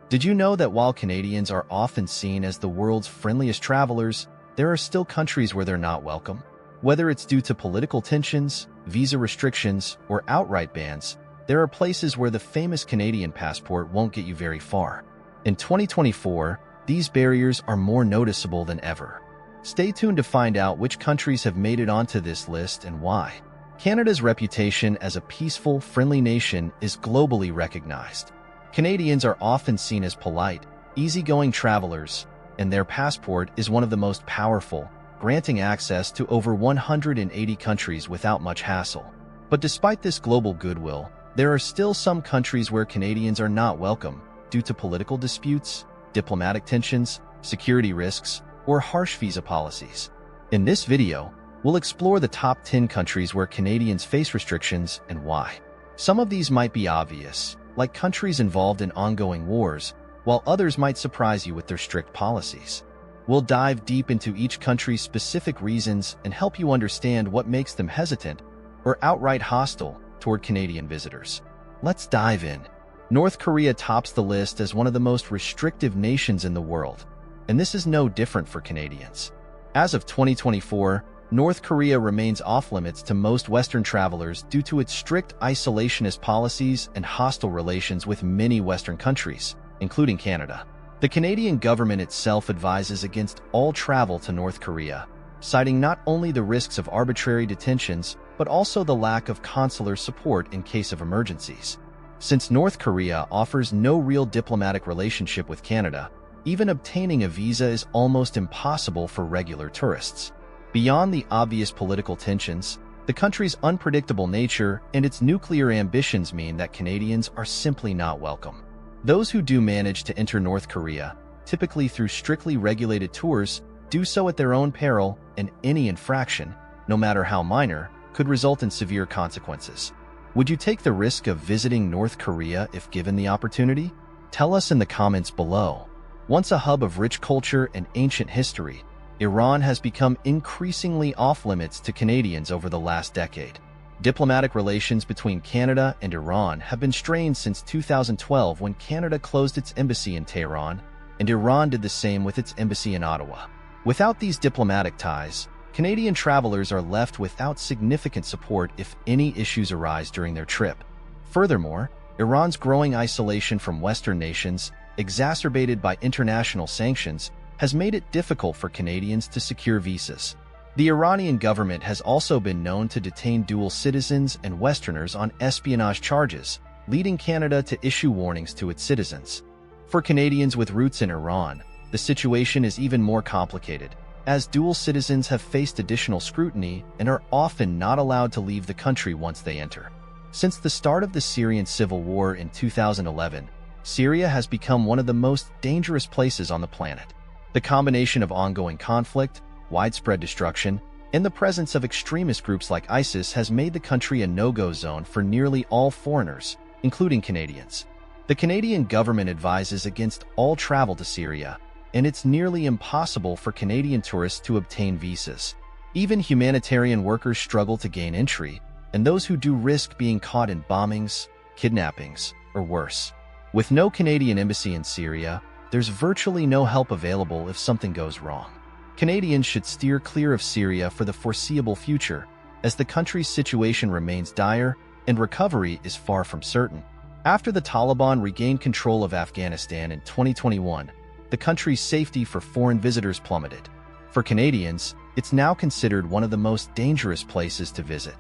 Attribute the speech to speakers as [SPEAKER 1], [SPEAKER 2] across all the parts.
[SPEAKER 1] Did you know that while Canadians are often seen as the world's friendliest travelers, there are still countries where they're not welcome? Whether it's due to political tensions, visa restrictions, or outright bans, there are places where the famous Canadian passport won't get you very far. In 2024, these barriers are more noticeable than ever. Stay tuned to find out which countries have made it onto this list and why. Canada's reputation as a peaceful, friendly nation is globally recognized. Canadians are often seen as polite, easygoing travelers, and their passport is one of the most powerful, granting access to over 180 countries without much hassle. But despite this global goodwill, there are still some countries where Canadians are not welcome due to political disputes, diplomatic tensions, security risks, or harsh visa policies. In this video, we'll explore the top 10 countries where Canadians face restrictions and why. Some of these might be obvious, like countries involved in ongoing wars, while others might surprise you with their strict policies. We'll dive deep into each country's specific reasons and help you understand what makes them hesitant or outright hostile toward Canadian visitors. Let's dive in. North Korea tops the list as one of the most restrictive nations in the world, and this is no different for Canadians. As of 2024, North Korea remains off-limits to most Western travelers due to its strict isolationist policies and hostile relations with many Western countries, including Canada. The Canadian government itself advises against all travel to North Korea, citing not only the risks of arbitrary detentions, but also the lack of consular support in case of emergencies. Since North Korea offers no real diplomatic relationship with Canada, even obtaining a visa is almost impossible for regular tourists. Beyond the obvious political tensions, the country's unpredictable nature and its nuclear ambitions mean that Canadians are simply not welcome. Those who do manage to enter North Korea, typically through strictly regulated tours, do so at their own peril, and any infraction, no matter how minor, could result in severe consequences. Would you take the risk of visiting North Korea if given the opportunity? Tell us in the comments below. Once a hub of rich culture and ancient history, Iran has become increasingly off-limits to Canadians over the last decade. Diplomatic relations between Canada and Iran have been strained since 2012 when Canada closed its embassy in Tehran, and Iran did the same with its embassy in Ottawa. Without these diplomatic ties, Canadian travelers are left without significant support if any issues arise during their trip. Furthermore, Iran's growing isolation from Western nations, exacerbated by international sanctions, has made it difficult for Canadians to secure visas. The Iranian government has also been known to detain dual citizens and Westerners on espionage charges, leading Canada to issue warnings to its citizens. For Canadians with roots in Iran, the situation is even more complicated, as dual citizens have faced additional scrutiny and are often not allowed to leave the country once they enter. Since the start of the Syrian civil war in 2011, Syria has become one of the most dangerous places on the planet. The combination of ongoing conflict, widespread destruction, and the presence of extremist groups like ISIS has made the country a no-go zone for nearly all foreigners, including Canadians. The Canadian government advises against all travel to Syria, and it's nearly impossible for Canadian tourists to obtain visas. Even humanitarian workers struggle to gain entry, and those who do risk being caught in bombings, kidnappings, or worse. With no Canadian embassy in Syria, there's virtually no help available if something goes wrong. Canadians should steer clear of Syria for the foreseeable future, as the country's situation remains dire and recovery is far from certain. After the Taliban regained control of Afghanistan in 2021, the country's safety for foreign visitors plummeted. For Canadians, it's now considered one of the most dangerous places to visit.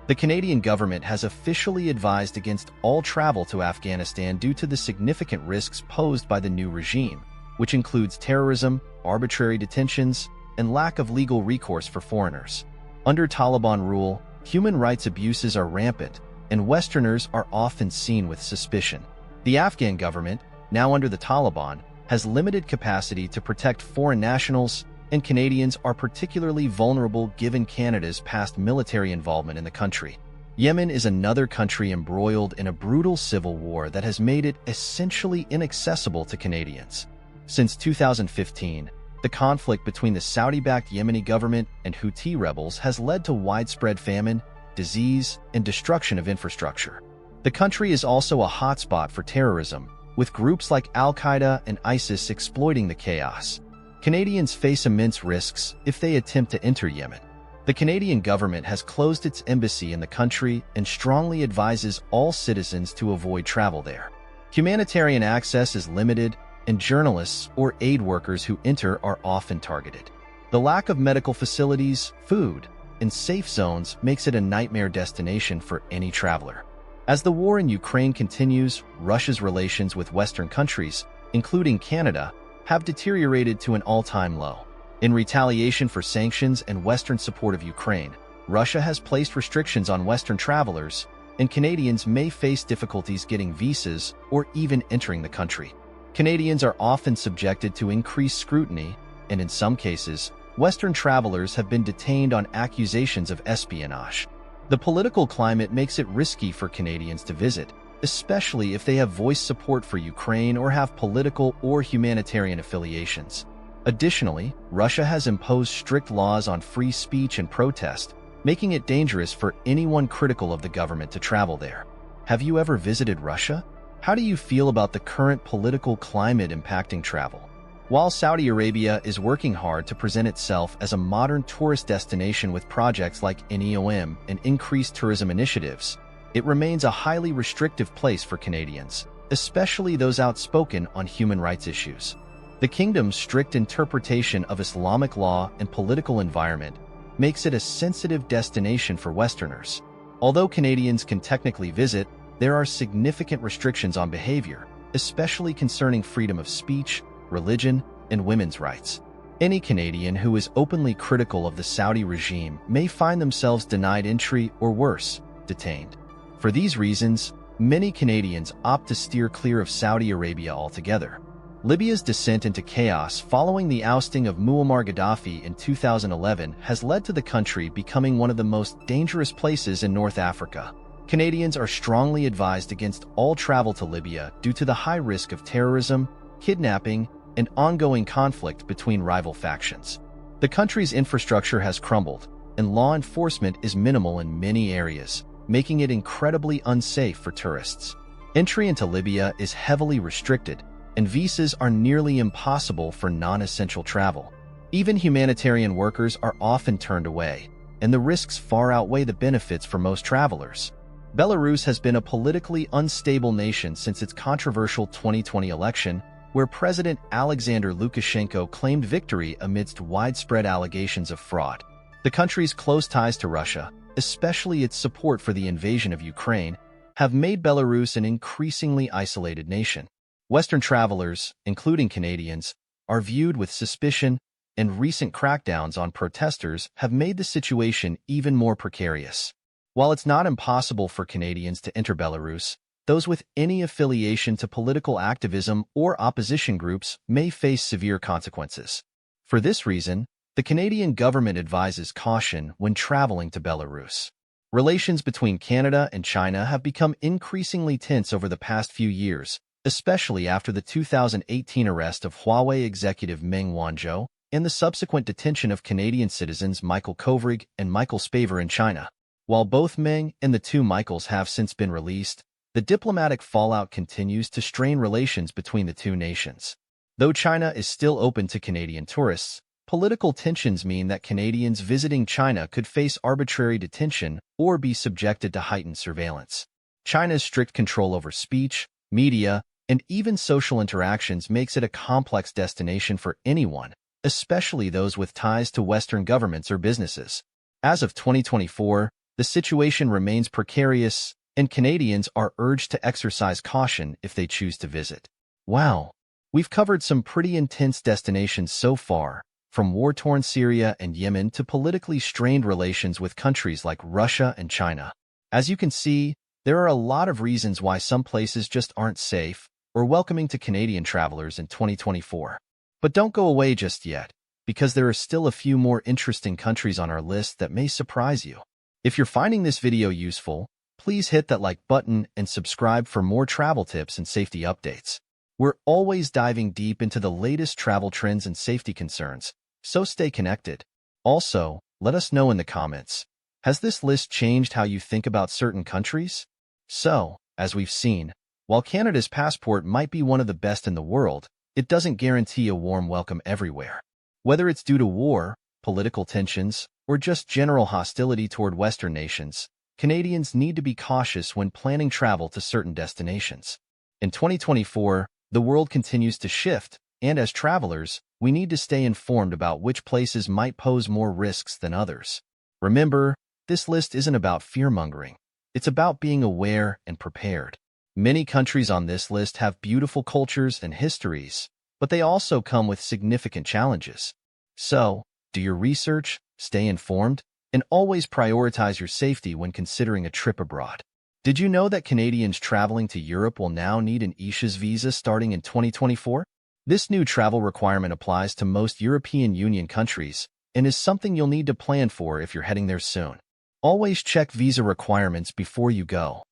[SPEAKER 1] The Canadian government has officially advised against all travel to Afghanistan due to the significant risks posed by the new regime, which includes terrorism, arbitrary detentions, and lack of legal recourse for foreigners. Under Taliban rule, human rights abuses are rampant, and Westerners are often seen with suspicion. The Afghan government, now under the Taliban, has limited capacity to protect foreign nationals, and Canadians are particularly vulnerable given Canada's past military involvement in the country. Yemen is another country embroiled in a brutal civil war that has made it essentially inaccessible to Canadians. Since 2015, the conflict between the Saudi-backed Yemeni government and Houthi rebels has led to widespread famine, disease, and destruction of infrastructure. The country is also a hotspot for terrorism, with groups like Al-Qaeda and ISIS exploiting the chaos. Canadians face immense risks if they attempt to enter Yemen. The Canadian government has closed its embassy in the country and strongly advises all citizens to avoid travel there. Humanitarian access is limited, and journalists or aid workers who enter are often targeted. The lack of medical facilities, food, and safe zones makes it a nightmare destination for any traveler. As the war in Ukraine continues, Russia's relations with Western countries, including Canada, have deteriorated to an all-time low. In retaliation for sanctions and Western support of Ukraine, Russia has placed restrictions on Western travelers, and Canadians may face difficulties getting visas or even entering the country. Canadians are often subjected to increased scrutiny, and in some cases, Western travelers have been detained on accusations of espionage. The political climate makes it risky for Canadians to visit, especially if they have voiced support for Ukraine or have political or humanitarian affiliations. Additionally, Russia has imposed strict laws on free speech and protest, making it dangerous for anyone critical of the government to travel there. Have you ever visited Russia? How do you feel about the current political climate impacting travel? While Saudi Arabia is working hard to present itself as a modern tourist destination with projects like NEOM and increased tourism initiatives, it remains a highly restrictive place for Canadians, especially those outspoken on human rights issues. The kingdom's strict interpretation of Islamic law and political environment makes it a sensitive destination for Westerners. Although Canadians can technically visit, there are significant restrictions on behavior, especially concerning freedom of speech, religion, and women's rights. Any Canadian who is openly critical of the Saudi regime may find themselves denied entry or worse, detained. For these reasons, many Canadians opt to steer clear of Saudi Arabia altogether. Libya's descent into chaos following the ousting of Muammar Gaddafi in 2011 has led to the country becoming one of the most dangerous places in North Africa. Canadians are strongly advised against all travel to Libya due to the high risk of terrorism, kidnapping, and ongoing conflict between rival factions. The country's infrastructure has crumbled, and law enforcement is minimal in many areas, making it incredibly unsafe for tourists. Entry into Libya is heavily restricted, and visas are nearly impossible for non-essential travel. Even humanitarian workers are often turned away, and the risks far outweigh the benefits for most travelers. Belarus has been a politically unstable nation since its controversial 2020 election, where President Alexander Lukashenko claimed victory amidst widespread allegations of fraud. The country's close ties to Russia, especially its support for the invasion of Ukraine, have made Belarus an increasingly isolated nation. Western travelers, including Canadians, are viewed with suspicion, and recent crackdowns on protesters have made the situation even more precarious. While it's not impossible for Canadians to enter Belarus, those with any affiliation to political activism or opposition groups may face severe consequences. For this reason, the Canadian government advises caution when traveling to Belarus. Relations between Canada and China have become increasingly tense over the past few years, especially after the 2018 arrest of Huawei executive Meng Wanzhou and the subsequent detention of Canadian citizens Michael Kovrig and Michael Spavor in China. While both Meng and the two Michaels have since been released, the diplomatic fallout continues to strain relations between the two nations. Though China is still open to Canadian tourists, political tensions mean that Canadians visiting China could face arbitrary detention or be subjected to heightened surveillance. China's strict control over speech, media, and even social interactions makes it a complex destination for anyone, especially those with ties to Western governments or businesses. As of 2024, the situation remains precarious, and Canadians are urged to exercise caution if they choose to visit. Wow, we've covered some pretty intense destinations so far, from war-torn Syria and Yemen to politically strained relations with countries like Russia and China. As you can see, there are a lot of reasons why some places just aren't safe or welcoming to Canadian travelers in 2024. But don't go away just yet, because there are still a few more interesting countries on our list that may surprise you. If you're finding this video useful, please hit that like button and subscribe for more travel tips and safety updates. We're always diving deep into the latest travel trends and safety concerns, so stay connected. Also, let us know in the comments, has this list changed how you think about certain countries? So, as we've seen, While Canada's passport might be one of the best in the world, it doesn't guarantee a warm welcome everywhere. Whether it's due to war, political tensions, or just general hostility toward Western nations, Canadians need to be cautious when planning travel to certain destinations. In 2024, the world continues to shift, and as travelers, we need to stay informed about which places might pose more risks than others. Remember, this list isn't about fear-mongering. It's about being aware and prepared. Many countries on this list have beautiful cultures and histories, but they also come with significant challenges. So, do your research, stay informed, and always prioritize your safety when considering a trip abroad. Did you know that Canadians traveling to Europe will now need an ESHA's visa starting in 2024? This new travel requirement applies to most European Union countries and is something you'll need to plan for if you're heading there soon. Always check visa requirements before you go.